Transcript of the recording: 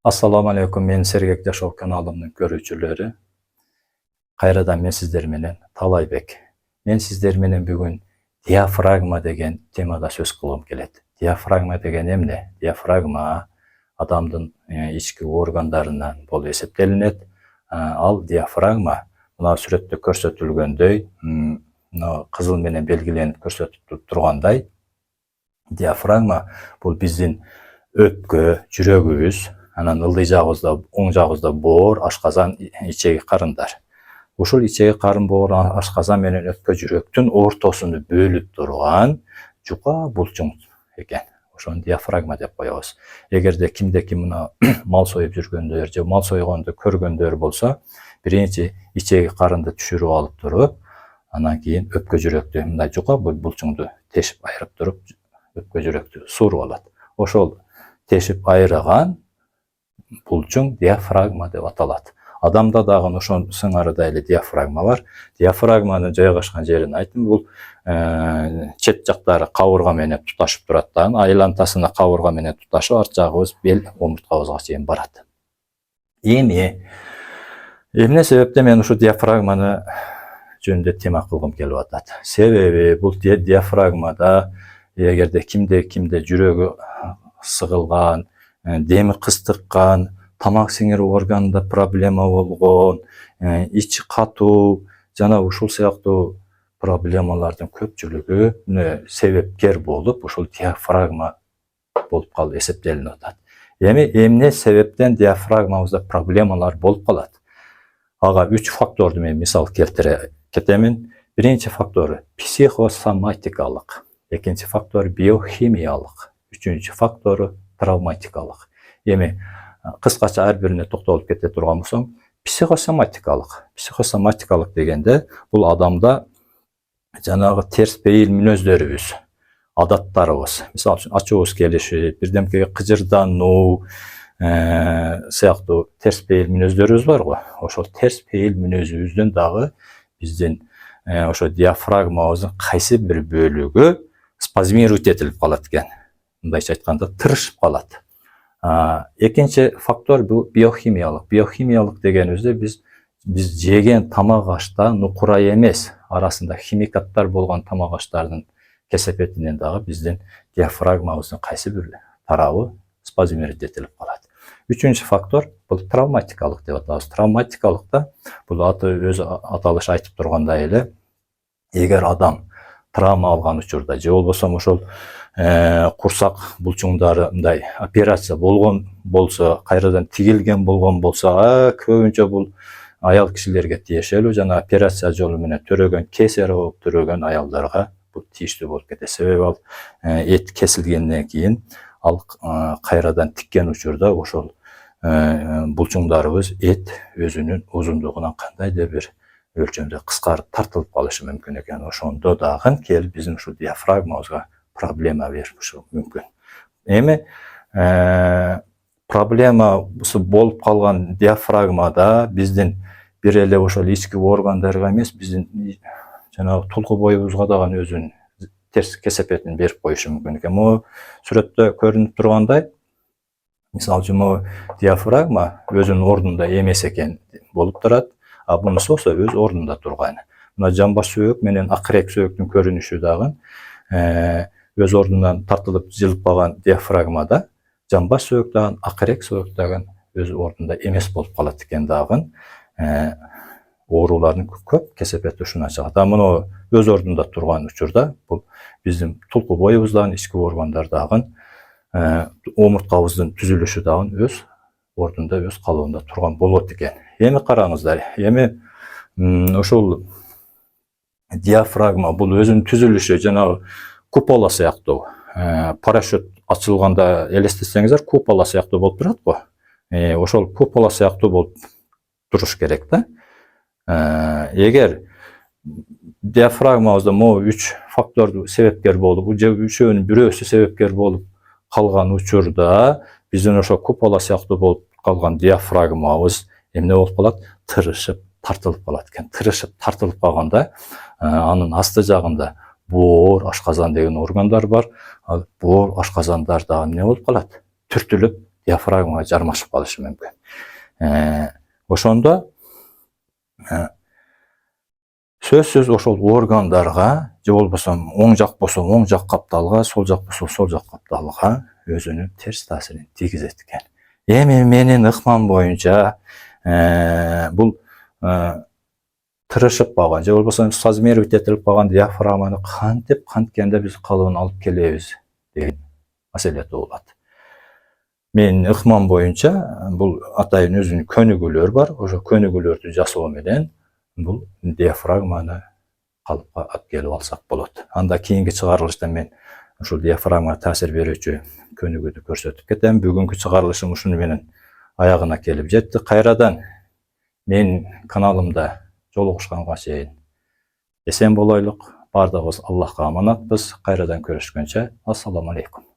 Assalamu alaikum, men Sergek Yaşov kanalımның көрүүчүлөрү. Кайрадан мен сиздер менен Талайбек. Мен сиздер менен бүгүн диафрагма деген темада сөз кылгым келет. Диафрагма деген эмне? Диафрагма адамдын ички органдарынан болуп эсептелинет. Ал диафрагма мына сүрөттө көрсөтүлгөндөй, кызыл менен белгиленип көрсөтүлүп тургандай, диафрагма бул биздин өпкө, жүрөгүбүз, анан ылдый жагыбызда, оң жагыбызда боор, ашказан, ичеги карындар. Ушул ичеги карын, боор, ашказан менен өпкө, жүрөктүн ортосунду бөлүп турган жука булчуң экен. Ошону диафрагма деп коебуз. Эгерде кимде-ким мына мал союп жүргөндөр же мал сойгонду көргөндөр болсо, биринчи ичеги карынды түшүрүп алып туруп, анан кийин өпкө, жүрөктү мындай жука булчуңду тешип айырып туруп, өпкө, жүрөктү сууруп алат. Ошол тешип айрыган булчуң диафрагма деп аталат. Адамда дагы ошонун сыңарыдай эле диафрагма бар. Диафрагманын жайгашкан жерин айттым. Бул чет жактары кабырга менен туташып турат да, айлантасына кабырга менен туташып, арт жагыбыз бел омурткабызга чейин барат. Эмне себептен мен ушу диафрагманы жөнүндө тема кылгым келип атат? Себеби бул диафрагмада эгерде кимде жүрөгү сыгылган, деми кыстыккан, тамак сиңирүү органында проблема болгон, ичи катуу жана ушул сыяктуу проблемалардын көпчүлүгү себепкер болуп, ушул диафрагма болуп калып эсептелинип атат. Эмне себептен диафрагмабызда проблемалар болуп калат? Ага 3 факторду мен мисал келтире кетемин. Биринчи фактору психосоматикалык, экинчи фактор биохимиялык, үчүнчү фактору травматикалык. Кыскача ар бирине токтолуп кете турган болсом, психосоматикалык дегенде бул адамда жанагы терс пейил мүнөздөрүбүз, адаттарыбыз, мисалы үчүн ачуубуз келиши, бирдемкеге кыжырдануу сыяктуу терс пейил мүнөздөрүбүз бар го. Ошол терс пейил мүнөзүбүздүн дагы биздин ошо диафрагмабыздын кайсы бир бөлүгү спазмировать этилип калат экен. Мындайча айтканда тырышып калат. Экинчи фактор бул биохимиялык. Биохимиялык дегенибизде биз жеген тамак ашта нукура эмес, арасында химикаттар болгон тамак аштардын кесепетинен дагы биздин диафрагмабыздын кайсы бир тарабы спазмировать этилип калат. Үчүнчү фактор бул травматикалык деп атабыз. Травматикалыкта бул өз аталышы айтып тургандай эле, эгер адам травма алган учурда же болбосо ошол курсак булчуңдары мындай операция болгон болсо, кайрадан тигилген болгон болсо, көбүнчө бул аял кишилерге тиешелүү, жана операция жолу менен төрөгөн, кесарево болуп төрөгөн аялдарга бул тийиштүү болуп кетет. Себеби ал эт кесилгенден кийин ал кайрадан тиккен учурда ошол булчуңдарыбыз эт өзүнүн узундугунан кандайдыр бир өлчөмдө кыскарып тартылып калышы мүмкүн экен. Ошондо дагы келип биздин ушул диафрагмабызга проблема бериши мүмкүн. Проблема болуп калган диафрагмада биздин бир эле ошол ички органдарга эмес, биздин жанагы тулку боюбузга дагы өзүнүн терс кесепетин берип коюшу мүмкүн экен. Могу сүрөттө көрүнүп тургандай, мисалы үчүн диафрагма өзүнүн ордунда эмес экен болуп турат, а бунусу болсо өз ордунда турган. Мына жамбаш сөөк менен акырек сөөктүн көрүнүшү дагы өз ордунан тартылып жылып калган диафрагмада жамбаш сөөк дагы, акырек сөөк дагы өз ордунда эмес болуп калат экен дагы. Оорулардын көп кесепети ушунан чыгат. Муну өз ордунда турган учурда бул биздин тулку боюбуздагы ички органдар дагы, омурткабыздын түзүлүшү дагы өз ордунда, өз калыбында турган болот экен. Караңыздар, ушул диафрагма бул өзүнүн түзүлүшү жанагы купола сыяктуу, парашют ачылганда элестетсеңиздер, купола сыяктуу болуп турат го. Ошол купола сыяктуу болуп туруш керек да. Эгер диафрагмабызда могу 3 факторду себепкер болуп, же үчөөнүн бирөөсү себепкер болуп калган учурда биздин ошо купола сыяктуу болуп калган диафрагмабыз эмне болуп калат? Тырышып, тартылып калат экен. Тырышып, тартылып калганда анын асты жагында боор, ашказан деген органдар бар. Боор, ашказандар дагы эмне болуп калат? Түртүлүп, диафрагмага жармашып калышы мүмкүн. Ошондо сөзсүз ошол органдарга, же болбосо оң жак болсо оң жак капталга, сол жак болсо сол жак капталга өзүнүн терс таасирин тийгизет экен. Эми менин ыкмам боюнча бул тырышып калган, же болбосо созмерить этилип калган диафрагманы кантип канткенде биз калыбын алып келебиз деген маселе туулат. Менин ыкмам боюнча бул атайын өзүнүн көнүгүүлөр бар. Ошо көнүгүүлөрдү жасоо менен бул диафрагманы калыпка алып келип алсак болот. Анда кийинки чыгарылышта мен ушул диафрагмага таасир берүүчү көнүгүүдү көрсөтүп кетем. Бүгүнкү чыгарылышым ушуну менен аягына келип жетти. Кайрадан менин каналымда жолугушканга чейин эсен болойлук. Бардыгыбыз Аллахка аманатпыз. Кайрадан көрүшкөнчө ассаламу алейкум.